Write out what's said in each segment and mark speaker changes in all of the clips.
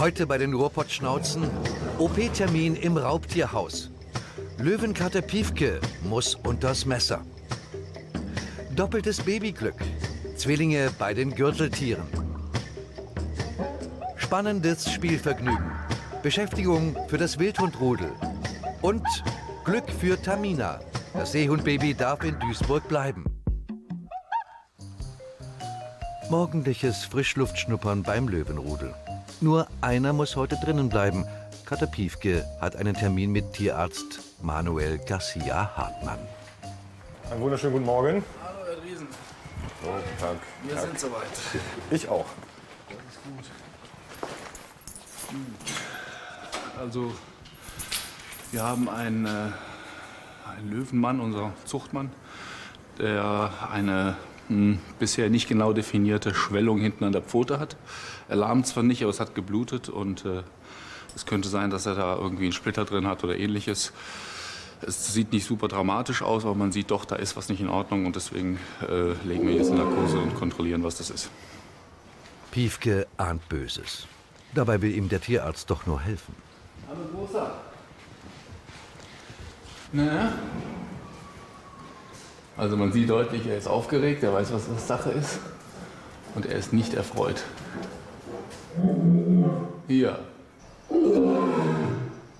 Speaker 1: Heute bei den Ruhrpottschnauzen OP-Termin im Raubtierhaus. Löwenkater Piefke muss unters Messer. Doppeltes Babyglück. Zwillinge bei den Gürteltieren. Spannendes Spielvergnügen. Beschäftigung für das Wildhundrudel. Und Glück für Tamina. Das Seehundbaby darf in Duisburg bleiben. Morgendliches Frischluftschnuppern beim Löwenrudel. Nur einer muss heute drinnen bleiben. Kater Piefke hat einen Termin mit Tierarzt Manuel Garcia Hartmann.
Speaker 2: Einen wunderschönen guten Morgen.
Speaker 3: Hallo, Herr Driesen.
Speaker 2: Guten Tag.
Speaker 3: Wir sind soweit.
Speaker 2: Ich auch.
Speaker 3: Das ist gut. Also, wir haben einen Löwenmann, unser Zuchtmann, der eine bisher nicht genau definierte Schwellung hinten an der Pfote hat. Er lahmt zwar nicht, aber es hat geblutet und es könnte sein, dass er da irgendwie einen Splitter drin hat oder ähnliches. Es sieht nicht super dramatisch aus, aber man sieht doch, da ist was nicht in Ordnung und deswegen legen wir jetzt in Narkose und kontrollieren, was das ist.
Speaker 1: Piefke ahnt Böses. Dabei will ihm der Tierarzt doch nur helfen.
Speaker 3: Hallo, Großer. Na? Also man sieht deutlich, er ist aufgeregt, er weiß, was Sache ist und er ist nicht erfreut. Hier.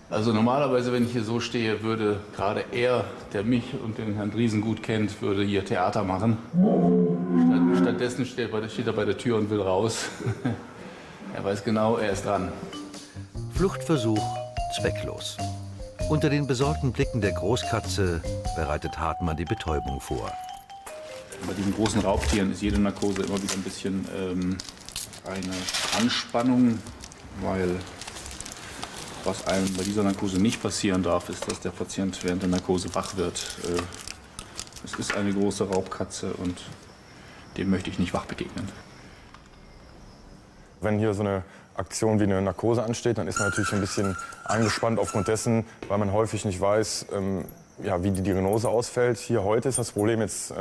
Speaker 3: Also normalerweise, wenn ich hier so stehe, würde gerade er, der mich und den Herrn Driesen gut kennt, würde hier Theater machen. Stattdessen steht er bei der Tür und will raus. Er weiß genau, er ist dran.
Speaker 1: Fluchtversuch zwecklos. Unter den besorgten Blicken der Großkatze bereitet Hartmann die Betäubung vor.
Speaker 3: Bei diesen großen Raubtieren ist jede Narkose immer wieder ein bisschen eine Anspannung, weil was einem bei dieser Narkose nicht passieren darf, ist, dass der Patient während der Narkose wach wird. Es ist eine große Raubkatze und dem möchte ich nicht wach begegnen.
Speaker 2: Wenn hier so eine Aktion wie eine Narkose ansteht, dann ist man natürlich ein bisschen angespannt aufgrund dessen, weil man häufig nicht weiß, wie die Diagnose ausfällt. Hier heute ist das Problem jetzt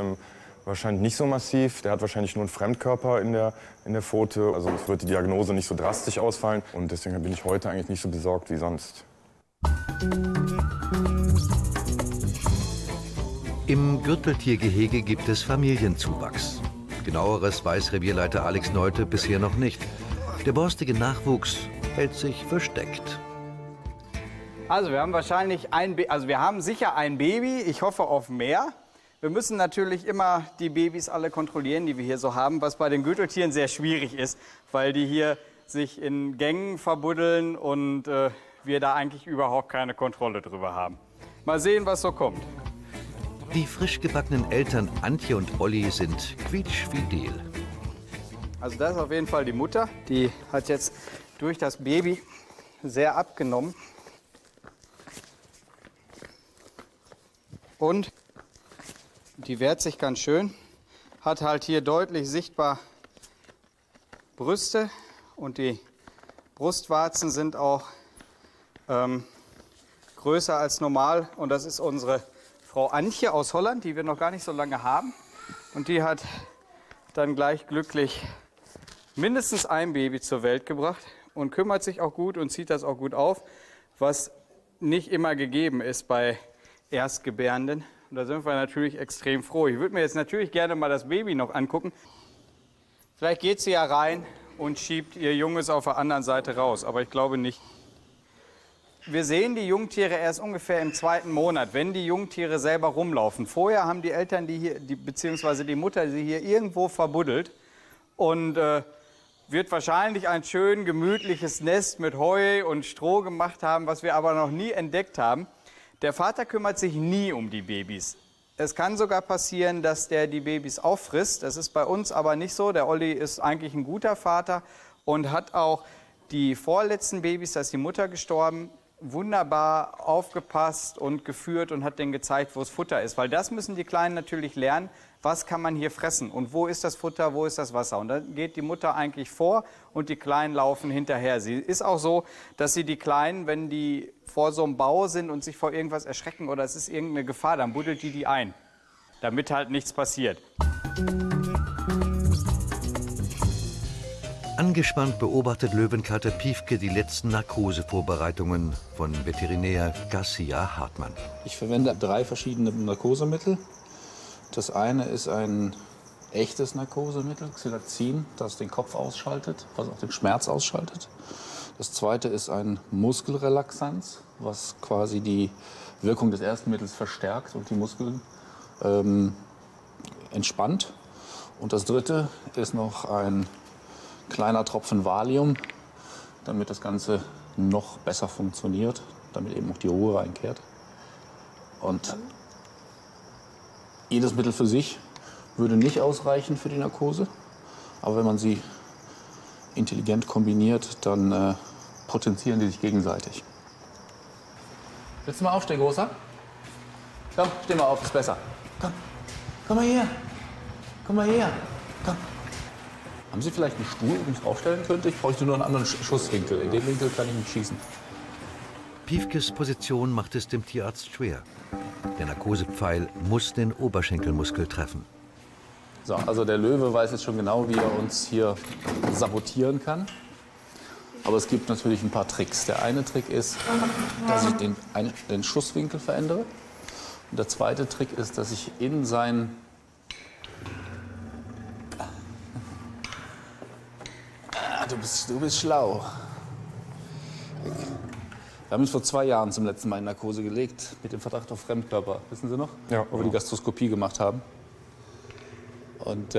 Speaker 2: wahrscheinlich nicht so massiv. Der hat wahrscheinlich nur einen Fremdkörper in der Pfote. Also es wird die Diagnose nicht so drastisch ausfallen. Und deswegen bin ich heute eigentlich nicht so besorgt wie sonst.
Speaker 1: Im Gürteltiergehege gibt es Familienzuwachs. Genaueres weiß Revierleiter Alex Neute bisher noch nicht. Der borstige Nachwuchs hält sich versteckt.
Speaker 4: Also wir haben sicher ein Baby, ich hoffe auf mehr. Wir müssen natürlich immer die Babys alle kontrollieren, die wir hier so haben, was bei den Gürteltieren sehr schwierig ist, weil die hier sich in Gängen verbuddeln und wir da eigentlich überhaupt keine Kontrolle drüber haben. Mal sehen, was so kommt.
Speaker 1: Die frisch gebackenen Eltern Antje und Olli sind quietschfidel.
Speaker 4: Also das ist auf jeden Fall die Mutter. Die hat jetzt durch das Baby sehr abgenommen. Und die wehrt sich ganz schön. Hat halt hier deutlich sichtbar Brüste. Und die Brustwarzen sind auch größer als normal. Und das ist unsere Frau Antje aus Holland, die wir noch gar nicht so lange haben. Und die hat dann gleich glücklich mindestens ein Baby zur Welt gebracht und kümmert sich auch gut und zieht das auch gut auf, was nicht immer gegeben ist bei Erstgebärenden. Und da sind wir natürlich extrem froh. Ich würde mir jetzt natürlich gerne mal das Baby noch angucken. Vielleicht geht sie ja rein und schiebt ihr Junges auf der anderen Seite raus, aber ich glaube nicht. Wir sehen die Jungtiere erst ungefähr im 2. Monat, wenn die Jungtiere selber rumlaufen. Vorher haben die Eltern beziehungsweise die Mutter sie hier irgendwo verbuddelt und wird wahrscheinlich ein schön gemütliches Nest mit Heu und Stroh gemacht haben, was wir aber noch nie entdeckt haben. Der Vater kümmert sich nie um die Babys. Es kann sogar passieren, dass der die Babys auffrisst. Das ist bei uns aber nicht so. Der Olli ist eigentlich ein guter Vater und hat auch die vorletzten Babys, da ist die Mutter gestorben, wunderbar aufgepasst und geführt und hat denen gezeigt, wo das Futter ist. Weil das müssen die Kleinen natürlich lernen, was kann man hier fressen und wo ist das Futter, wo ist das Wasser. Und dann geht die Mutter eigentlich vor und die Kleinen laufen hinterher. Sie ist auch so, dass sie die Kleinen, wenn die vor so einem Bau sind und sich vor irgendwas erschrecken oder es ist irgendeine Gefahr, dann buddelt die ein, damit halt nichts passiert.
Speaker 1: Angespannt beobachtet Löwenkater Piefke die letzten Narkosevorbereitungen von Veterinär Garcia Hartmann.
Speaker 3: Ich verwende 3 verschiedene Narkosemittel. Das eine ist ein echtes Narkosemittel, Xylazin, das den Kopf ausschaltet, was auch den Schmerz ausschaltet. Das zweite ist ein Muskelrelaxanz, was quasi die Wirkung des ersten Mittels verstärkt und die Muskeln entspannt. Und das dritte ist noch ein kleiner Tropfen Valium, damit das Ganze noch besser funktioniert, damit eben auch die Ruhe einkehrt. Und jedes Mittel für sich würde nicht ausreichen für die Narkose, aber wenn man sie intelligent kombiniert, dann potenzieren die sich gegenseitig. Willst du mal aufstehen, Großer? Komm, steh mal auf, ist besser. Komm, komm mal her. Komm mal her. Komm. Haben Sie vielleicht einen Stuhl, den ich draufstellen könnte? Ich bräuchte nur einen anderen Schusswinkel. In dem Winkel kann ich nicht schießen.
Speaker 1: Piefkes Position macht es dem Tierarzt schwer. Der Narkosepfeil muss den Oberschenkelmuskel treffen.
Speaker 3: So, also der Löwe weiß jetzt schon genau, wie er uns hier sabotieren kann. Aber es gibt natürlich ein paar Tricks. Der eine Trick ist, dass ich den Schusswinkel verändere. Und der zweite Trick ist, dass ich in sein... Du bist schlau. Wir haben ihn vor 2 Jahren zum letzten Mal in Narkose gelegt, mit dem Verdacht auf Fremdkörper. Wissen Sie noch?
Speaker 2: Ja.
Speaker 3: Wo wir die Gastroskopie gemacht haben. Und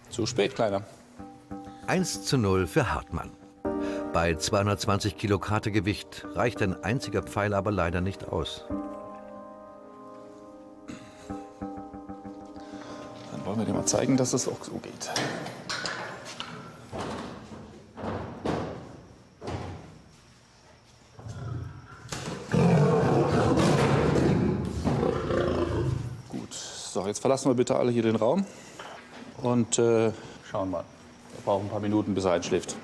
Speaker 3: zu spät, Kleiner.
Speaker 1: 1:0 für Hartmann. Bei 220 Kilo Katergewicht reicht ein einziger Pfeil aber leider nicht aus.
Speaker 3: Dann wollen wir dir mal zeigen, dass es auch so geht. Gut, so, jetzt verlassen wir bitte alle hier den Raum und schauen mal. Wir brauchen ein paar Minuten, bis er einschläft.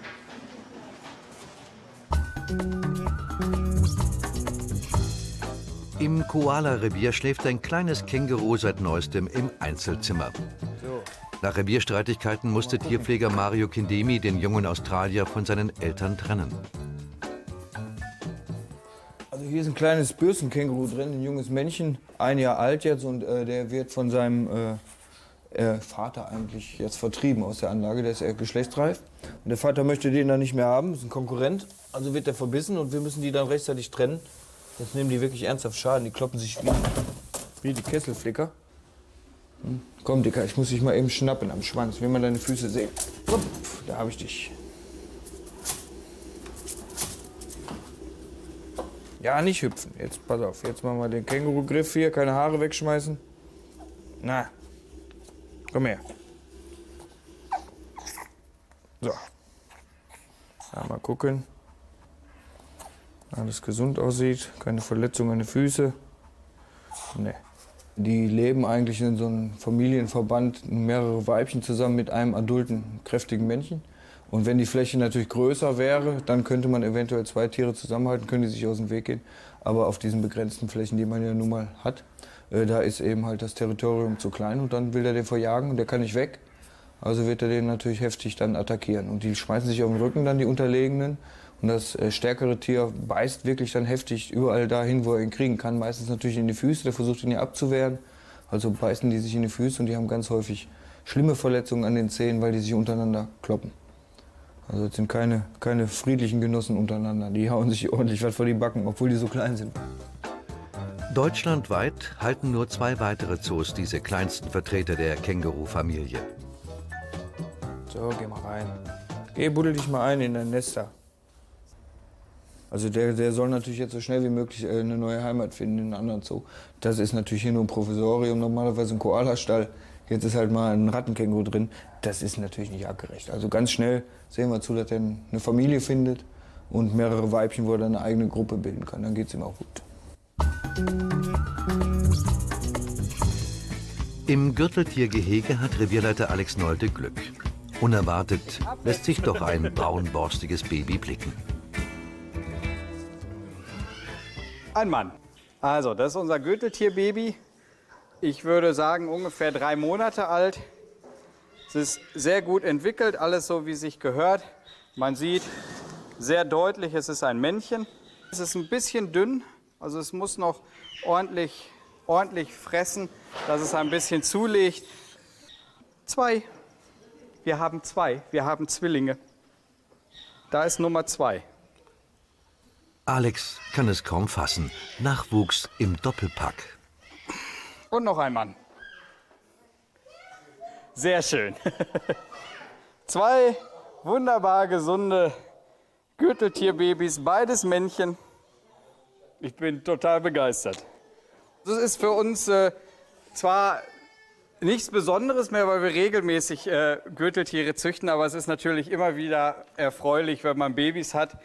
Speaker 1: Im Koala-Revier schläft ein kleines Känguru seit neuestem im Einzelzimmer. Nach Revierstreitigkeiten musste Tierpfleger Mario Kindemi den jungen Australier von seinen Eltern trennen.
Speaker 5: Also hier ist ein kleines Bürstenkänguru drin, ein junges Männchen, 1 Jahr alt jetzt, und der wird von seinem Vater eigentlich jetzt vertrieben aus der Anlage, der ist geschlechtsreif. Und der Vater möchte den dann nicht mehr haben, ist ein Konkurrent, also wird der verbissen und wir müssen die dann rechtzeitig trennen. Jetzt nehmen die wirklich ernsthaft Schaden, die kloppen sich wie die Kesselflicker. Komm, Dicker, ich muss dich mal eben schnappen am Schwanz, will man deine Füße sehen. Upp, da habe ich dich. Ja, nicht hüpfen. Jetzt pass auf, jetzt machen wir den Känguru-Griff hier, keine Haare wegschmeißen. Na, komm her. So. Ja, mal gucken. Alles gesund aussieht, keine Verletzung an den Füßen. Nee. Die leben eigentlich in so einem Familienverband, mehrere Weibchen zusammen mit einem adulten, kräftigen Männchen. Und wenn die Fläche natürlich größer wäre, dann könnte man eventuell 2 Tiere zusammenhalten, können die sich aus dem Weg gehen. Aber auf diesen begrenzten Flächen, die man ja nun mal hat, da ist eben halt das Territorium zu klein und dann will er den verjagen und der kann nicht weg. Also wird er den natürlich heftig dann attackieren. Und die schmeißen sich auf den Rücken dann, die Unterlegenen. Und das stärkere Tier beißt wirklich dann heftig überall dahin, wo er ihn kriegen kann. Meistens natürlich in die Füße, der versucht ihn ja abzuwehren. Also beißen die sich in die Füße und die haben ganz häufig schlimme Verletzungen an den Zähnen, weil die sich untereinander kloppen. Also es sind keine friedlichen Genossen untereinander. Die hauen sich ordentlich was vor die Backen, obwohl die so klein sind.
Speaker 1: Deutschlandweit halten nur 2 weitere Zoos diese kleinsten Vertreter der Känguru-Familie.
Speaker 5: So, geh mal rein. Geh, buddel dich mal ein in dein Nester. Also der soll natürlich jetzt so schnell wie möglich eine neue Heimat finden in einem anderen Zoo. Das ist natürlich hier nur ein Provisorium, normalerweise ein Koalastall. Jetzt ist halt mal ein Rattenkänguru drin. Das ist natürlich nicht artgerecht. Also ganz schnell sehen wir zu, dass er eine Familie findet und mehrere Weibchen, wo er dann eine eigene Gruppe bilden kann. Dann geht es ihm auch gut.
Speaker 1: Im Gürteltiergehege hat Revierleiter Alex Nolte Glück. Unerwartet lässt sich doch ein braunborstiges Baby blicken.
Speaker 4: Ein Mann. Also, das ist unser Gürteltierbaby. ich würde sagen, ungefähr 3 Monate alt. Es ist sehr gut entwickelt, alles so wie sich gehört. Man sieht sehr deutlich, es ist ein Männchen. Es ist ein bisschen dünn, also es muss noch ordentlich fressen, dass es ein bisschen zulegt. 2. Wir haben 2. Wir haben Zwillinge. Da ist Nummer 2.
Speaker 1: Alex kann es kaum fassen. Nachwuchs im Doppelpack.
Speaker 4: Und noch ein Mann. Sehr schön. 2 wunderbar gesunde Gürteltierbabys, beides Männchen. Ich bin total begeistert. Das ist für uns zwar nichts Besonderes mehr, weil wir regelmäßig Gürteltiere züchten, aber es ist natürlich immer wieder erfreulich, wenn man Babys hat,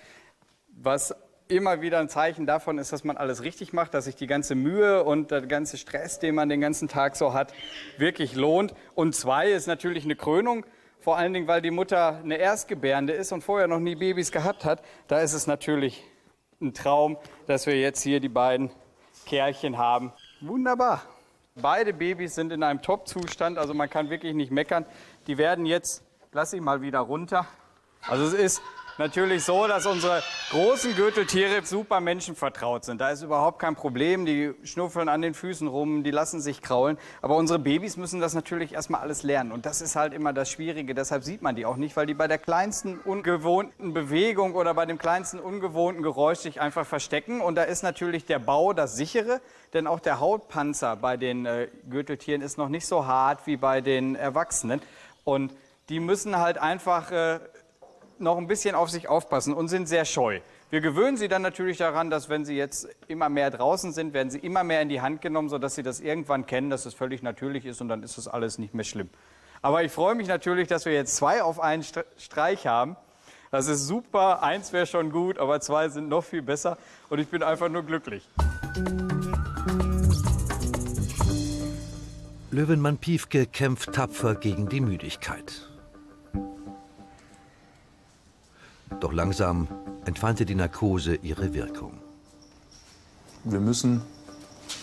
Speaker 4: was immer wieder ein Zeichen davon ist, dass man alles richtig macht, dass sich die ganze Mühe und der ganze Stress, den man den ganzen Tag so hat, wirklich lohnt. Und 2 ist natürlich eine Krönung, vor allen Dingen, weil die Mutter eine Erstgebärende ist und vorher noch nie Babys gehabt hat. Da ist es natürlich ein Traum, dass wir jetzt hier die beiden Kerlchen haben. Wunderbar. Beide Babys sind in einem Top-Zustand, also man kann wirklich nicht meckern. Die werden jetzt, lass ich mal wieder runter. Also es ist natürlich so, dass unsere großen Gürteltiere super menschenvertraut sind. Da ist überhaupt kein Problem. Die schnuffeln an den Füßen rum, die lassen sich kraulen. Aber unsere Babys müssen das natürlich erstmal alles lernen. Und das ist halt immer das Schwierige. Deshalb sieht man die auch nicht, weil die bei der kleinsten ungewohnten Bewegung oder bei dem kleinsten ungewohnten Geräusch sich einfach verstecken. Und da ist natürlich der Bau das Sichere. Denn auch der Hautpanzer bei den Gürteltieren ist noch nicht so hart wie bei den Erwachsenen. Und die müssen halt einfach noch ein bisschen auf sich aufpassen und sind sehr scheu. Wir gewöhnen sie dann natürlich daran, dass wenn sie jetzt immer mehr draußen sind, werden sie immer mehr in die Hand genommen, sodass sie das irgendwann kennen, dass es völlig natürlich ist und dann ist das alles nicht mehr schlimm. Aber ich freue mich natürlich, dass wir jetzt 2 auf einen Streich haben. Das ist super, 1 wäre schon gut, aber 2 sind noch viel besser und ich bin einfach nur glücklich.
Speaker 1: Löwenmann Piefke kämpft tapfer gegen die Müdigkeit. Doch langsam entfaltet die Narkose ihre Wirkung.
Speaker 6: Wir müssen,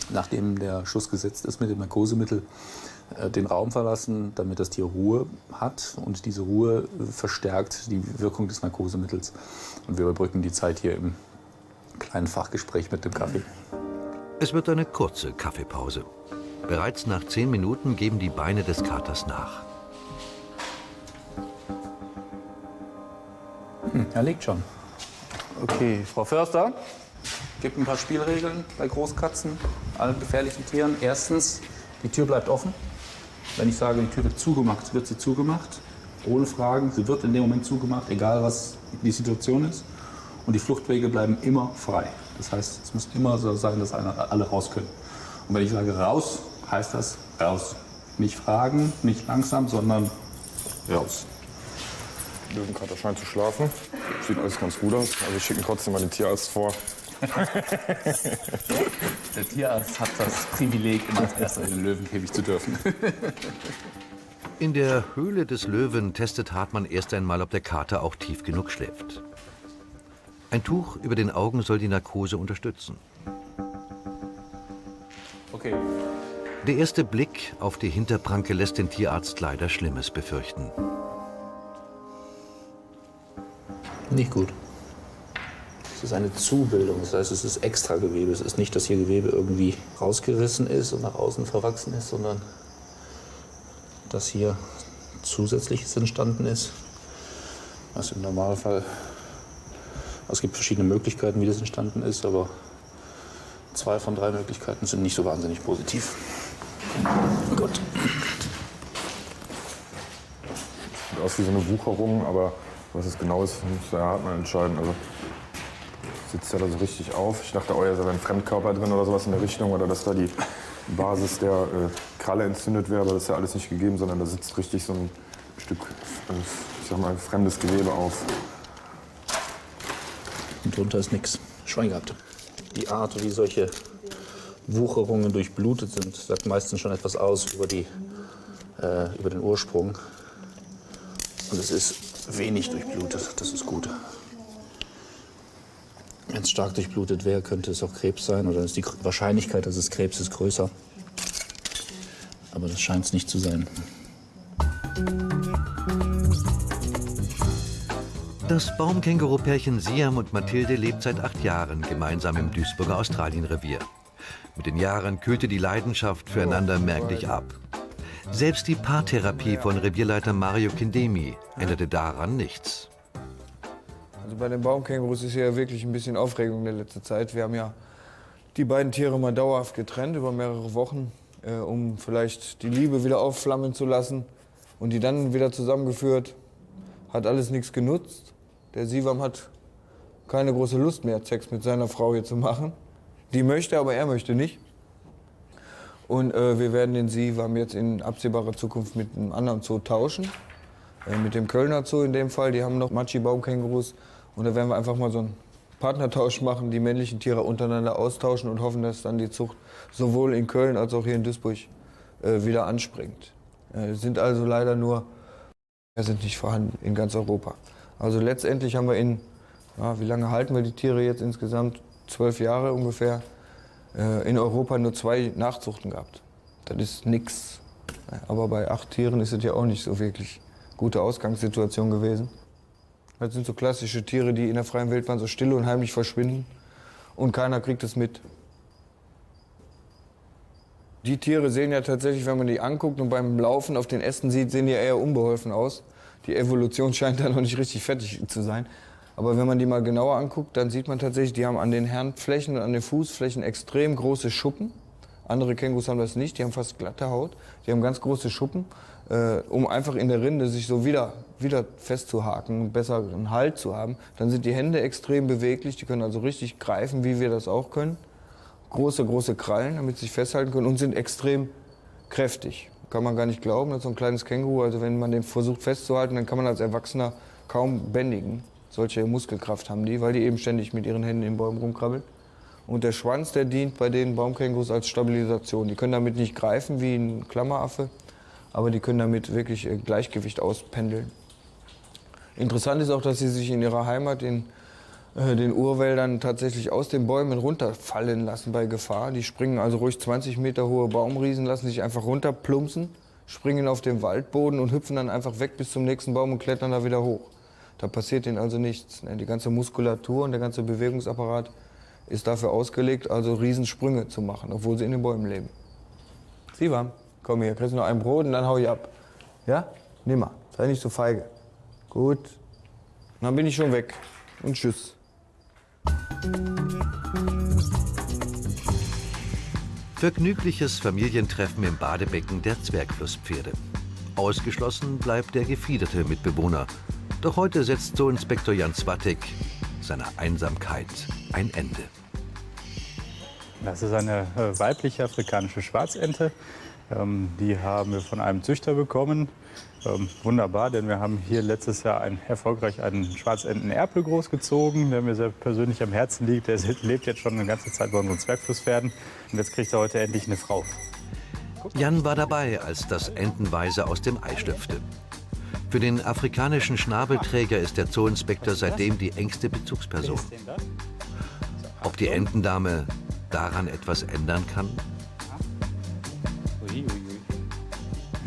Speaker 6: nachdem der Schuss gesetzt ist mit dem Narkosemittel, den Raum verlassen, damit das Tier Ruhe hat. Und diese Ruhe verstärkt die Wirkung des Narkosemittels. Und wir überbrücken die Zeit hier im kleinen Fachgespräch mit dem Kaffee.
Speaker 1: Es wird eine kurze Kaffeepause. Bereits nach 10 Minuten geben die Beine des Katers nach.
Speaker 6: Er liegt schon. Okay, Frau Förster, gibt ein paar Spielregeln bei Großkatzen, allen gefährlichen Tieren. Erstens, die Tür bleibt offen. Wenn ich sage, die Tür wird zugemacht, wird sie zugemacht. Ohne Fragen, sie wird in dem Moment zugemacht, egal was die Situation ist. Und die Fluchtwege bleiben immer frei. Das heißt, es muss immer so sein, dass alle raus können. Und wenn ich sage raus, heißt das raus. Nicht fragen, nicht langsam, sondern raus.
Speaker 2: Löwenkater scheint zu schlafen. Sieht alles ganz gut aus. Also ich schicke trotzdem mal den Tierarzt vor.
Speaker 6: Der Tierarzt hat das Privileg, immer als erster in den Löwenkäfig zu dürfen.
Speaker 1: In der Höhle des Löwen testet Hartmann erst einmal, ob der Kater auch tief genug schläft. Ein Tuch über den Augen soll die Narkose unterstützen.
Speaker 6: Okay.
Speaker 1: Der erste Blick auf die Hinterpranke lässt den Tierarzt leider Schlimmes befürchten.
Speaker 6: Nicht gut. Es ist eine Zubildung, das heißt, es ist Extragewebe. Es ist nicht, dass hier Gewebe irgendwie rausgerissen ist und nach außen verwachsen ist, sondern dass hier Zusätzliches entstanden ist. Was im Normalfall, es gibt verschiedene Möglichkeiten, wie das entstanden ist, aber 2 von 3 Möglichkeiten sind nicht so wahnsinnig positiv. Gut.
Speaker 2: Sieht aus wie so eine Wucherung, aber was es genau ist, muss der Hartmann entscheiden. Also sitzt er da so richtig auf. Ich dachte, oh ja, da wäre ein Fremdkörper drin oder sowas in der Richtung oder dass da die Basis der Kralle entzündet wäre, aber das ist ja alles nicht gegeben, sondern da sitzt richtig so ein Stück, ich sag mal, fremdes Gewebe auf.
Speaker 6: Und drunter ist nichts. Schwein gehabt. Die Art, wie solche Wucherungen durchblutet sind, sagt meistens schon etwas aus über den Ursprung. Und es ist wenig durchblutet, das ist gut. Wenn es stark durchblutet wäre, könnte es auch Krebs sein oder ist die Wahrscheinlichkeit, dass es Krebs ist, größer. aber das scheint es nicht zu sein.
Speaker 1: Das Baumkänguru-Pärchen Siam und Mathilde lebt seit 8 Jahren gemeinsam im Duisburger Australienrevier. Mit den Jahren kühlte die Leidenschaft füreinander merklich ab. Selbst die Paartherapie von Revierleiter Mario Kindemi änderte daran nichts.
Speaker 5: Also bei den Baumkängurus ist ja wirklich ein bisschen Aufregung in der letzten Zeit. Wir haben ja die beiden Tiere mal dauerhaft getrennt über mehrere Wochen, um vielleicht die Liebe wieder aufflammen zu lassen und die dann wieder zusammengeführt. Hat alles nichts genutzt. Der Sivam hat keine große Lust mehr, Sex mit seiner Frau hier zu machen. Die möchte, aber er möchte nicht. Und wir werden den Sivam jetzt in absehbarer Zukunft mit einem anderen Zoo tauschen. Mit dem Kölner Zoo in dem Fall. Die haben noch Matschi-Baumkängurus. Und da werden wir einfach mal so einen Partnertausch machen, die männlichen Tiere untereinander austauschen und hoffen, dass dann die Zucht sowohl in Köln als auch hier in Duisburg wieder anspringt. Sind also leider nur, sind nicht vorhanden in ganz Europa. Also letztendlich haben wir wie lange halten wir die Tiere jetzt insgesamt? 12 Jahre ungefähr. In Europa nur 2 Nachzuchten gehabt. Das ist nix. Aber bei 8 Tieren ist es ja auch nicht so wirklich gute Ausgangssituation gewesen. Das sind so klassische Tiere, die in der freien Wildbahn so still und heimlich verschwinden und keiner kriegt es mit. Die Tiere sehen ja tatsächlich, wenn man die anguckt und beim Laufen auf den Ästen sieht, sehen die ja eher unbeholfen aus. Die Evolution scheint da noch nicht richtig fertig zu sein. Aber wenn man die mal genauer anguckt, dann sieht man tatsächlich, die haben an den Handflächen und an den Fußflächen extrem große Schuppen. Andere Kängurus haben das nicht, die haben fast glatte Haut. Die haben ganz große Schuppen, um einfach in der Rinde sich so wieder festzuhaken, besser einen Halt zu haben. Dann sind die Hände extrem beweglich, die können also richtig greifen, wie wir das auch können. Große Krallen, damit sie sich festhalten können und sind extrem kräftig. Kann man gar nicht glauben, das ist so ein kleines Känguru. Also wenn man den versucht festzuhalten, dann kann man als Erwachsener kaum bändigen. Solche Muskelkraft haben die, weil die eben ständig mit ihren Händen in Bäumen rumkrabbeln. Und der Schwanz, der dient bei den Baumkängurus als Stabilisation. Die können damit nicht greifen wie ein Klammeraffe, aber die können damit wirklich Gleichgewicht auspendeln. Interessant ist auch, dass sie sich in ihrer Heimat in den Urwäldern tatsächlich aus den Bäumen runterfallen lassen bei Gefahr. Die springen also ruhig 20 Meter hohe Baumriesen, lassen sich einfach runterplumpsen, springen auf den Waldboden und hüpfen dann einfach weg bis zum nächsten Baum und klettern da wieder hoch. Da passiert ihnen also nichts. Die ganze Muskulatur und der ganze Bewegungsapparat ist dafür ausgelegt, also Riesensprünge zu machen, obwohl sie in den Bäumen leben. Sivam, komm hier, kriegst du noch ein Brot und dann hau ich ab. Ja? Nimm mal, sei nicht so feige. Gut. Und dann bin ich schon weg. Und tschüss.
Speaker 1: Vergnügliches Familientreffen im Badebecken der Zwergflusspferde. Ausgeschlossen bleibt der gefiederte Mitbewohner. Doch heute setzt Zooinspektor Jan Swatek seiner Einsamkeit ein Ende.
Speaker 6: Das ist eine weibliche afrikanische Schwarzente. Die haben wir von einem Züchter bekommen. Wunderbar, denn wir haben hier letztes Jahr erfolgreich einen Schwarzenten-Erpel großgezogen, der mir sehr persönlich am Herzen liegt. Der lebt jetzt schon eine ganze Zeit bei unseren Zwergflusspferden. Und jetzt kriegt er heute endlich eine Frau.
Speaker 1: Jan war dabei, als das Entenweise aus dem Ei schlüpfte. Für den afrikanischen Schnabelträger ist der Zooinspektor seitdem die engste Bezugsperson. Ob die Entendame daran etwas ändern kann?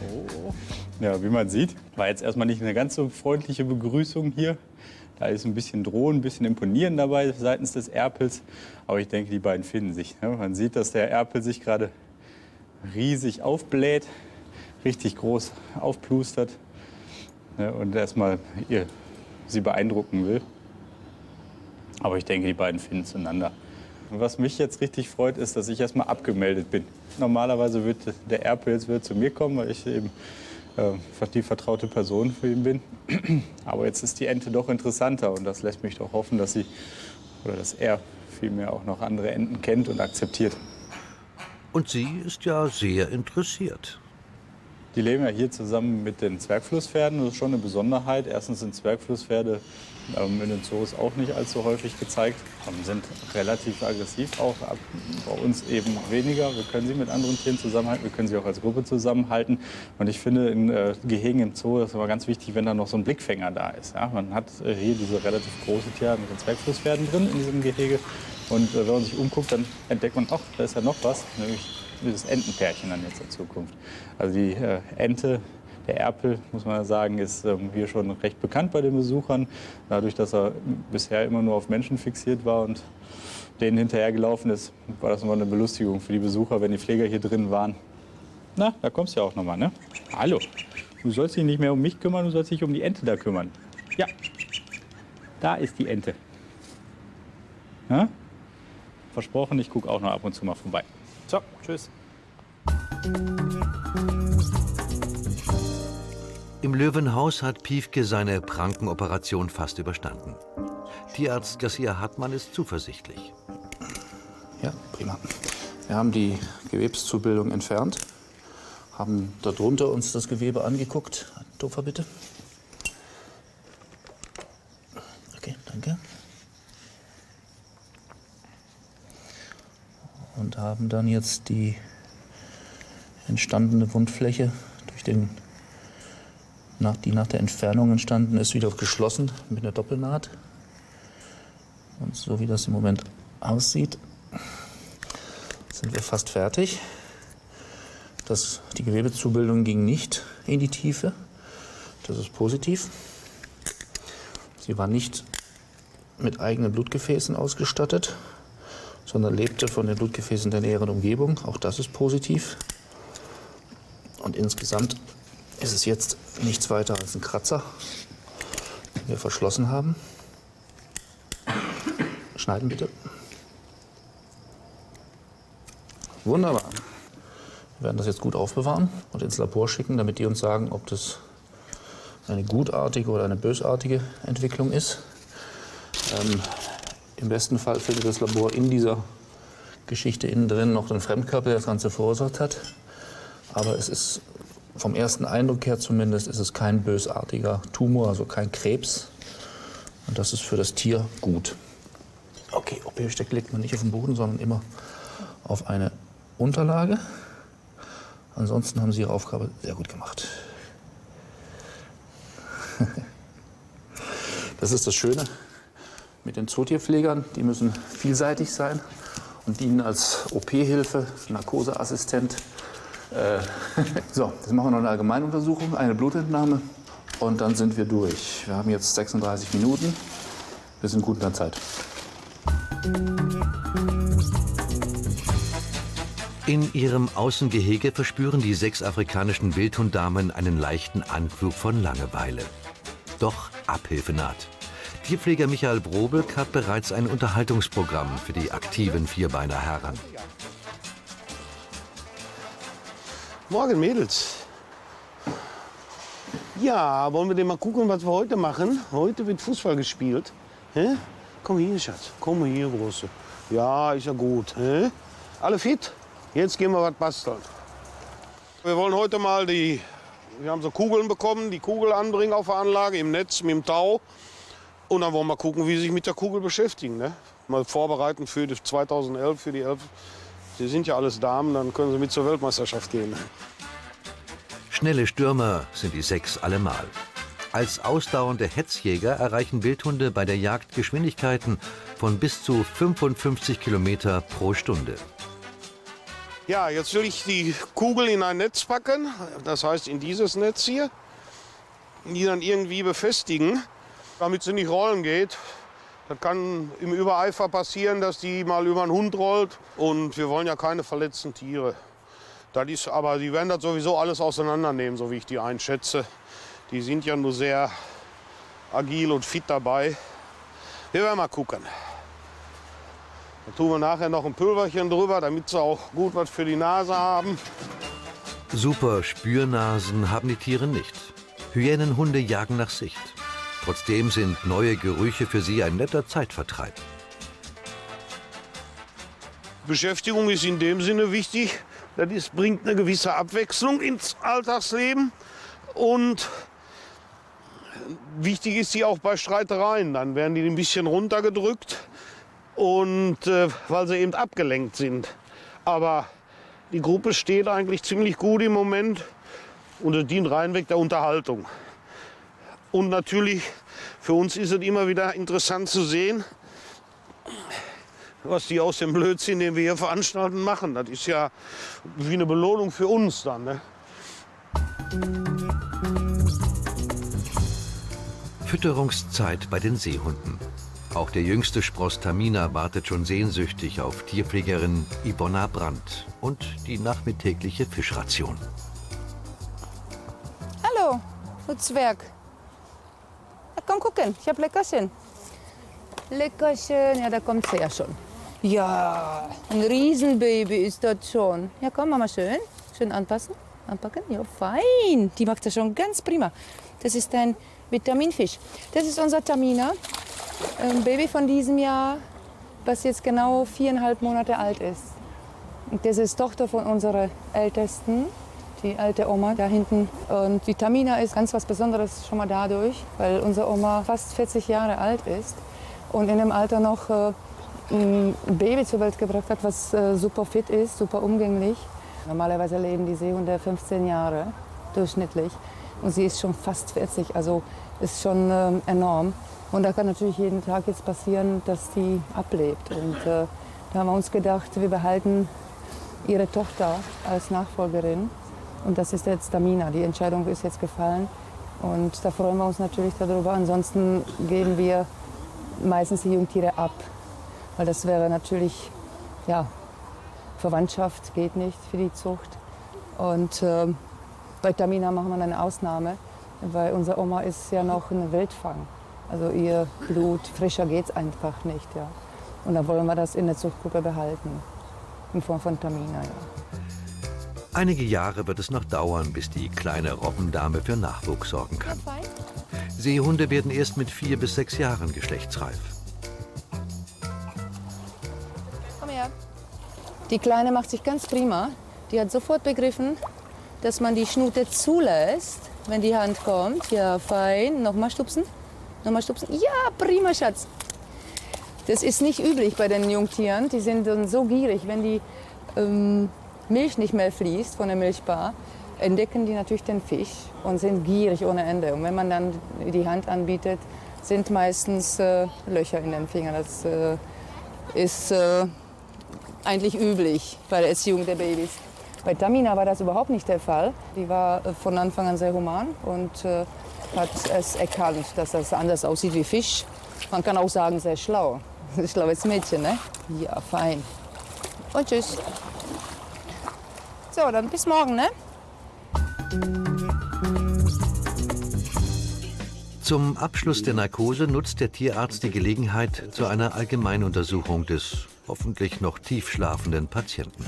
Speaker 6: Oh. Ja, wie man sieht, war jetzt erstmal nicht eine ganz so freundliche Begrüßung hier. Da ist ein bisschen Drohen, ein bisschen Imponieren dabei seitens des Erpels. Aber ich denke, die beiden finden sich. Man sieht, dass der Erpel sich gerade riesig aufbläht, richtig groß aufplustert. Und erstmal sie beeindrucken will. Aber ich denke, die beiden finden zueinander. Und was mich jetzt richtig freut, ist, dass ich erstmal abgemeldet bin. Normalerweise wird der Erpel jetzt zu mir kommen, weil ich eben die vertraute Person für ihn bin. Aber jetzt ist die Ente doch interessanter und das lässt mich doch hoffen, dass er vielmehr auch noch andere Enten kennt und akzeptiert.
Speaker 1: Und sie ist ja sehr interessiert.
Speaker 6: Die leben ja hier zusammen mit den Zwergflusspferden. Das ist schon eine Besonderheit. Erstens sind Zwergflusspferde in den Zoos auch nicht allzu häufig gezeigt. Sind relativ aggressiv auch. Bei uns eben weniger. Wir können sie mit anderen Tieren zusammenhalten. Wir können sie auch als Gruppe zusammenhalten. Und ich finde, in Gehegen im Zoo ist es immer ganz wichtig, wenn da noch so ein Blickfänger da ist. Ja? Man hat hier diese relativ große Tiere mit den Zwergflusspferden drin in diesem Gehege. Und wenn man sich umguckt, dann entdeckt man, ach, da ist ja noch was, nämlich dieses Entenpärchen dann jetzt in Zukunft. Also die Ente, der Erpel, muss man sagen, ist hier schon recht bekannt bei den Besuchern. Dadurch, dass er bisher immer nur auf Menschen fixiert war und denen hinterhergelaufen ist, war das immer eine Belustigung für die Besucher, wenn die Pfleger hier drin waren. Na, da kommst du ja auch noch mal, ne? Hallo, du sollst dich nicht mehr um mich kümmern, du sollst dich um die Ente da kümmern. Ja, da ist die Ente. Ja? Versprochen, ich gucke auch noch ab und zu mal vorbei. So, tschüss.
Speaker 1: Im Löwenhaus hat Piefke seine Prankenoperation fast überstanden. Tierarzt Garcia Hartmann ist zuversichtlich.
Speaker 6: Ja, prima. Wir haben die Gewebszubildung entfernt, haben darunter uns das Gewebe angeguckt. Topfer bitte. Okay, danke. Und haben dann jetzt die entstandene Wundfläche, die nach der Entfernung entstanden ist, wieder geschlossen mit einer Doppelnaht. Und so wie das im Moment aussieht, sind wir fast fertig. Die Gewebezubildung ging nicht in die Tiefe. Das ist positiv. Sie war nicht mit eigenen Blutgefäßen ausgestattet, sondern lebte von den Blutgefäßen der näheren Umgebung. Auch das ist positiv. Und insgesamt ist es jetzt nichts weiter als ein Kratzer, den wir verschlossen haben. Schneiden bitte. Wunderbar. Wir werden das jetzt gut aufbewahren und ins Labor schicken, damit die uns sagen, ob das eine gutartige oder eine bösartige Entwicklung ist. Im besten Fall findet das Labor in dieser Geschichte innen drin noch einen Fremdkörper, der das Ganze verursacht hat. Aber es ist vom ersten Eindruck her zumindest ist es kein bösartiger Tumor, also kein Krebs. Und das ist für das Tier gut. Okay, OP-Besteck legt man nicht auf den Boden, sondern immer auf eine Unterlage. Ansonsten haben Sie Ihre Aufgabe sehr gut gemacht. Das ist das Schöne mit den Zootierpflegern. Die müssen vielseitig sein und dienen als OP-Hilfe, Narkoseassistent. So, jetzt machen wir noch eine Allgemeinuntersuchung, eine Blutentnahme und dann sind wir durch. Wir haben jetzt 36 Minuten. Wir sind gut in der Zeit.
Speaker 1: In ihrem Außengehege verspüren die 6 afrikanischen Wildhunddamen einen leichten Anflug von Langeweile. Doch Abhilfe naht. Tierpfleger Michael Brobelk hat bereits ein Unterhaltungsprogramm für die aktiven Vierbeiner heran.
Speaker 7: Morgen, Mädels. Ja, wollen wir denn mal gucken, was wir heute machen? Heute wird Fußball gespielt. Hä? Komm hier, Schatz. Komm hier, Große. Ja, ist ja gut. Hä? Alle fit? Jetzt gehen wir was basteln. Wir wollen heute mal wir haben so Kugeln bekommen, die Kugel anbringen auf der Anlage, im Netz, mit dem Tau. Und dann wollen wir gucken, wie sie sich mit der Kugel beschäftigen. Ne? Mal vorbereiten für 2011, für die 11. Sie sind ja alles Damen, dann können sie mit zur Weltmeisterschaft gehen.
Speaker 1: Schnelle Stürmer sind die 6 allemal. Als ausdauernde Hetzjäger erreichen Wildhunde bei der Jagd Geschwindigkeiten von bis zu 55 Kilometer pro Stunde.
Speaker 7: Ja, jetzt will ich die Kugel in ein Netz packen, das heißt in dieses Netz hier, die dann irgendwie befestigen, damit sie nicht rollen geht. Das kann im Übereifer passieren, dass die mal über einen Hund rollt. Und wir wollen ja keine verletzten Tiere. Aber die werden das sowieso alles auseinandernehmen, so wie ich die einschätze. Die sind ja nur sehr agil und fit dabei. Wir werden mal gucken. Da tun wir nachher noch ein Pülverchen drüber, damit sie auch gut was für die Nase haben.
Speaker 1: Super Spürnasen haben die Tiere nicht. Hyänenhunde jagen nach Sicht. Trotzdem sind neue Gerüche für sie ein netter Zeitvertreib.
Speaker 7: Beschäftigung ist in dem Sinne wichtig, das bringt eine gewisse Abwechslung ins Alltagsleben. Und wichtig ist sie auch bei Streitereien. Dann werden die ein bisschen runtergedrückt, und, weil sie eben abgelenkt sind. Aber die Gruppe steht eigentlich ziemlich gut im Moment und es dient reinweg der Unterhaltung. Und natürlich, für uns ist es immer wieder interessant zu sehen, was die aus dem Blödsinn, den wir hier veranstalten, machen. Das ist ja wie eine Belohnung für uns dann. Ne?
Speaker 1: Fütterungszeit bei den Seehunden. Auch der jüngste Spross Tamina wartet schon sehnsüchtig auf Tierpflegerin Ibonna Brandt und die nachmittägliche Fischration.
Speaker 8: Hallo, du Zwerg. Na, komm gucken, ich hab Leckerchen. Leckerchen, ja, da kommt sie ja schon. Ja, ein Riesenbaby ist das schon. Ja, komm, Mama, schön. Schön anpassen, anpacken. Ja, fein. Die macht das schon ganz prima. Das ist ein Vitaminfisch. Das ist unser Tamina, ein Baby von diesem Jahr, was jetzt genau 4,5 Monate alt ist. Und das ist Tochter von unserer Ältesten, die alte Oma da hinten. Und die Tamina ist ganz was Besonderes schon mal dadurch, weil unsere Oma fast 40 Jahre alt ist und in dem Alter noch ein Baby zur Welt gebracht hat, was super fit ist, super umgänglich. Normalerweise leben die Seehunde 15 Jahre durchschnittlich und sie ist schon fast 40, also ist schon enorm. Und da kann natürlich jeden Tag jetzt passieren, dass die ablebt. Und da haben wir uns gedacht, wir behalten ihre Tochter als Nachfolgerin. Und das ist jetzt Tamina. Die Entscheidung ist jetzt gefallen. Und da freuen wir uns natürlich darüber. Ansonsten geben wir meistens die Jungtiere ab. Weil das wäre natürlich, ja, Verwandtschaft geht nicht für die Zucht. Und bei Tamina machen wir eine Ausnahme, weil unsere Oma ist ja noch ein Wildfang. Also ihr Blut, frischer geht's einfach nicht. Ja. Und dann wollen wir das in der Zuchtgruppe behalten, in Form von Tamina. Ja.
Speaker 1: Einige Jahre wird es noch dauern, bis die kleine Robbendame für Nachwuchs sorgen kann. Seehunde werden erst mit 4 bis 6 Jahren geschlechtsreif.
Speaker 8: Komm her. Die Kleine macht sich ganz prima. Die hat sofort begriffen, dass man die Schnute zulässt, wenn die Hand kommt. Ja, fein. Nochmal stupsen. Nochmal stupsen. Ja, prima, Schatz. Das ist nicht üblich bei den Jungtieren. Die sind dann so gierig, wenn die Milch nicht mehr fließt von der Milchbar, entdecken die natürlich den Fisch und sind gierig ohne Ende. Und wenn man dann die Hand anbietet, sind meistens Löcher in den Fingern. Das ist eigentlich üblich bei der Erziehung der Babys. Bei Tamina war das überhaupt nicht der Fall. Die war von Anfang an sehr human und hat es erkannt, dass das anders aussieht wie Fisch. Man kann auch sagen, sehr schlau. Ein schlaues Mädchen, ne? Ja, fein. Und tschüss. So, dann bis morgen, ne?
Speaker 1: Zum Abschluss der Narkose nutzt der Tierarzt die Gelegenheit zu einer Allgemeinuntersuchung des hoffentlich noch tief schlafenden Patienten.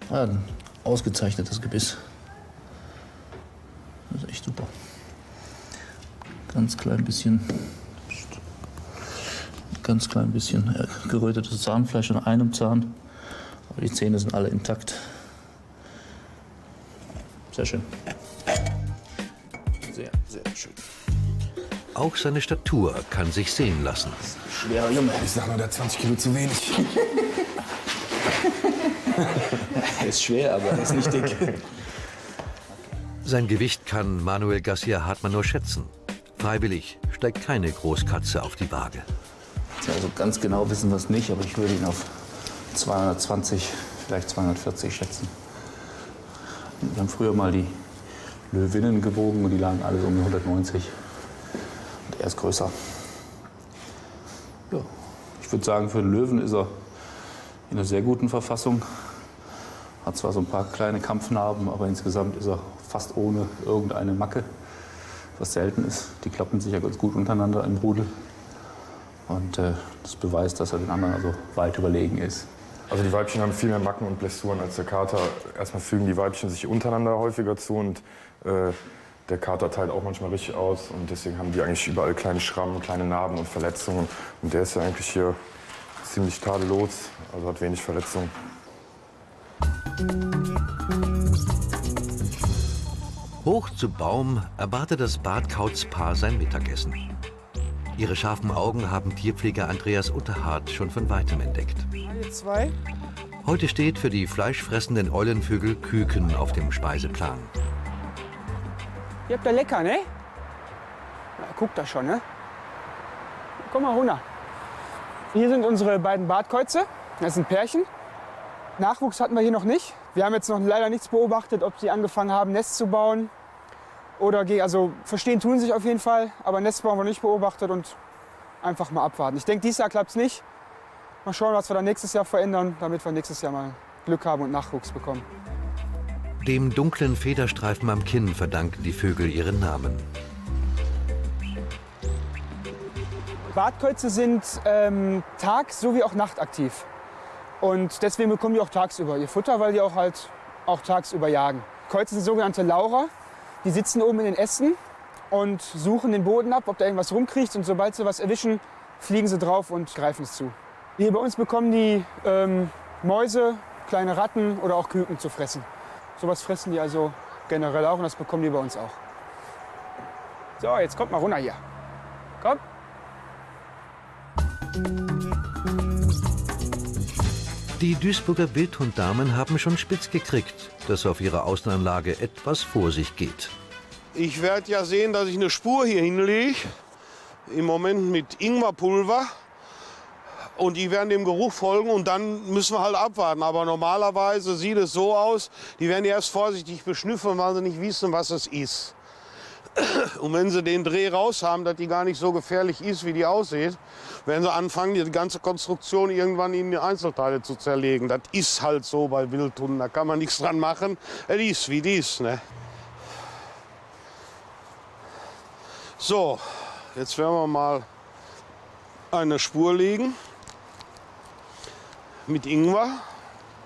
Speaker 6: Ja, ein ausgezeichnetes Gebiss. Das ist echt super. Ganz klein bisschen gerötetes Zahnfleisch an einem Zahn. Aber die Zähne sind alle intakt. Sehr schön. Sehr, sehr schön.
Speaker 1: Auch seine Statur kann sich sehen lassen.
Speaker 2: Schwerer Junge. Ich sag nur, der hat 20 Kilo zu wenig.
Speaker 6: Er ist schwer, aber er ist nicht dick.
Speaker 1: Sein Gewicht kann Manuel Garcia Hartmann nur schätzen. Freiwillig steigt keine Großkatze auf die Waage.
Speaker 6: Also ganz genau wissen wir es nicht, aber ich würde ihn auf 220, vielleicht 240 schätzen. Wir haben früher mal die Löwinnen gewogen und die lagen alle so um die 190. Und er ist größer. Ja, ich würde sagen, für den Löwen ist er in einer sehr guten Verfassung. Hat zwar so ein paar kleine Kampfnarben, aber insgesamt ist er fast ohne irgendeine Macke, was selten ist. Die klappen sich ja ganz gut untereinander im Rudel. Und das beweist, dass er den anderen also weit überlegen ist.
Speaker 2: Also die Weibchen haben viel mehr Macken und Blessuren als der Kater. Erstmal fügen die Weibchen sich untereinander häufiger zu und der Kater teilt auch manchmal richtig aus. Und deswegen haben die eigentlich überall kleine Schrammen, kleine Narben und Verletzungen. Und der ist ja eigentlich hier ziemlich tadellos, also hat wenig Verletzungen.
Speaker 1: Hoch zu Baum erwartet das Bartkautzpaar sein Mittagessen. Ihre scharfen Augen haben Tierpfleger Andreas Utterhardt schon von weitem entdeckt. Heute steht für die fleischfressenden Eulenvögel Küken auf dem Speiseplan.
Speaker 9: Ihr habt da lecker, ne? Ja, guckt das schon, ne? Komm mal runter. Hier sind unsere beiden Bartkäuze. Das sind Pärchen. Nachwuchs hatten wir hier noch nicht. Wir haben jetzt noch leider nichts beobachtet, ob sie angefangen haben, Nest zu bauen. Also verstehen tun sie sich auf jeden Fall, aber Nest bauen wir nicht beobachtet und einfach mal abwarten. Ich denke, dieses Jahr klappt es nicht. Mal schauen, was wir dann nächstes Jahr verändern, damit wir nächstes Jahr mal Glück haben und Nachwuchs bekommen.
Speaker 1: Dem dunklen Federstreifen am Kinn verdanken die Vögel ihren Namen.
Speaker 9: Bartkäuze sind tags- sowie auch nachtaktiv. Und deswegen bekommen die auch tagsüber ihr Futter, weil die auch tagsüber jagen. Käuze sind sogenannte Laurer. Die sitzen oben in den Ästen und suchen den Boden ab, ob da irgendwas rumkriecht. Und sobald sie was erwischen, fliegen sie drauf und greifen es zu. Hier bei uns bekommen die Mäuse, kleine Ratten oder auch Küken zu fressen. Sowas fressen die also generell auch und das bekommen die bei uns auch. So, jetzt kommt mal runter hier. Komm.
Speaker 1: Die Duisburger Wildhunddamen haben schon spitz gekriegt, dass auf ihrer Außenanlage etwas vor sich geht.
Speaker 7: Ich werde ja sehen, dass ich eine Spur hier hinlege. Im Moment mit Ingwerpulver. Und die werden dem Geruch folgen und dann müssen wir halt abwarten. Aber normalerweise sieht es so aus, die werden erst vorsichtig beschnüffeln, weil sie nicht wissen, was es ist. Und wenn sie den Dreh raus haben, dass die gar nicht so gefährlich ist, wie die aussieht, werden sie anfangen, die ganze Konstruktion irgendwann in die Einzelteile zu zerlegen. Das ist halt so bei Wildhunden, da kann man nichts dran machen. Es ist, wie die ist, ne? So, jetzt werden wir mal eine Spur legen. Mit Ingwer,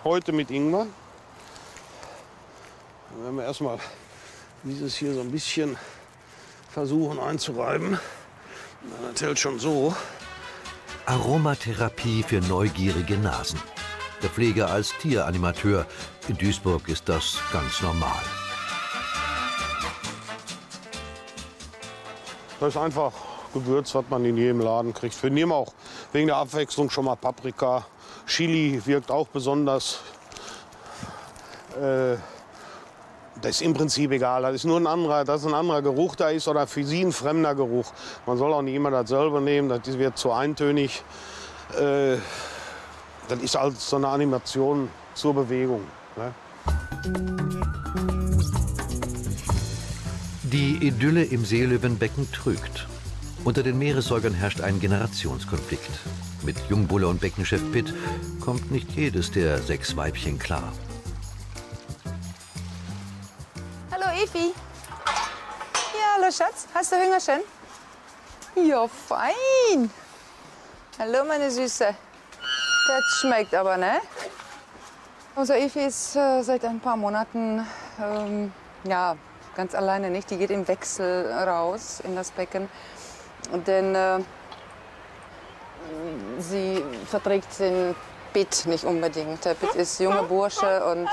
Speaker 7: heute mit Ingwer. Dann werden wir erstmal dieses hier so ein bisschen versuchen einzureiben. Das hält schon so.
Speaker 1: Aromatherapie für neugierige Nasen. Der Pfleger als Tieranimateur. In Duisburg ist das ganz normal.
Speaker 7: Das ist einfach Gewürz, was man in jedem Laden kriegt. Wir nehmen auch wegen der Abwechslung schon mal Paprika. Chili wirkt auch besonders. Das ist im Prinzip egal. Das ist nur ein anderer Geruch da ist oder für sie ein fremder Geruch. Man soll auch nicht immer dasselbe nehmen, das wird zu eintönig. Das ist halt so eine Animation zur Bewegung. Ne?
Speaker 1: Die Idylle im Seelöwenbecken trügt. Unter den Meeressäugern herrscht ein Generationskonflikt. Mit Jungbulle und Beckenchef Pitt kommt nicht jedes der 6 Weibchen klar.
Speaker 8: Hallo Evi. Ja, hallo Schatz. Hast du Hüngerchen? Ja, fein. Hallo meine Süße. Das schmeckt aber, ne? Unser Evi ist seit ein paar Monaten ja, ganz alleine nicht. Die geht im Wechsel raus in das Becken. Denn sie verträgt den Pitt nicht unbedingt. Der Pitt ist junger Bursche und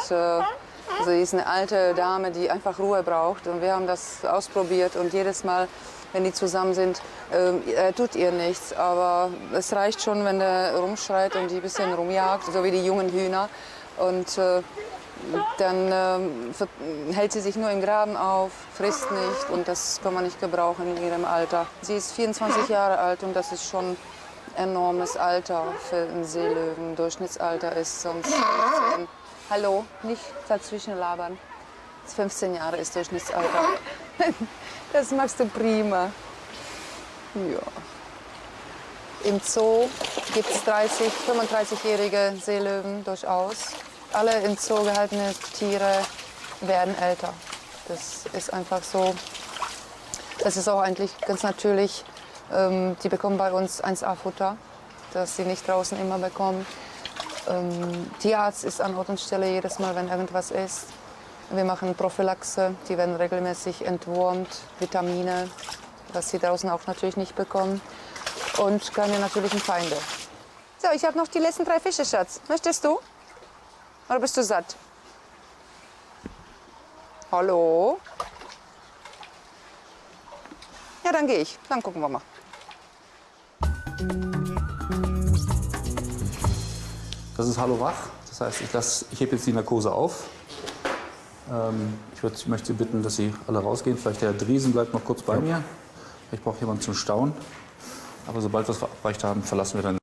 Speaker 8: sie ist eine alte Dame, die einfach Ruhe braucht. Und wir haben das ausprobiert und jedes Mal, wenn die zusammen sind, tut ihr nichts. Aber es reicht schon, wenn der rumschreit und die ein bisschen rumjagt, so wie die jungen Hühner. Und dann hält sie sich nur im Graben auf, frisst nicht und das kann man nicht gebrauchen in ihrem Alter. Sie ist 24 Jahre alt und das ist schon ein enormes Alter für einen Seelöwen. Durchschnittsalter ist sonst 15. Hallo, nicht dazwischen labern. 15 Jahre ist Durchschnittsalter. Das machst du prima. Ja. Im Zoo gibt es 35-jährige Seelöwen durchaus. Alle im Zoo gehaltene Tiere werden älter. Das ist einfach so. Das ist auch eigentlich ganz natürlich. Die bekommen bei uns 1A-Futter, das sie nicht draußen immer bekommen. Tierarzt ist an Ort und Stelle jedes Mal, wenn irgendwas ist. Wir machen Prophylaxe, die werden regelmäßig entwurmt, Vitamine, was sie draußen auch natürlich nicht bekommen. Und keine natürlichen Feinde. So, ich habe noch die letzten 3 Fische, Schatz. Möchtest du? Oder bist du satt? Hallo? Ja, dann gehe ich. Dann gucken wir mal.
Speaker 6: Das ist Hallo Wach. Das heißt, ich hebe jetzt die Narkose auf. Ich möchte Sie bitten, dass Sie alle rausgehen. Vielleicht der Herr Driesen bleibt noch kurz bei mir. Ich brauche jemanden zum Stauen. Aber sobald wir es verabreicht haben, verlassen wir dann.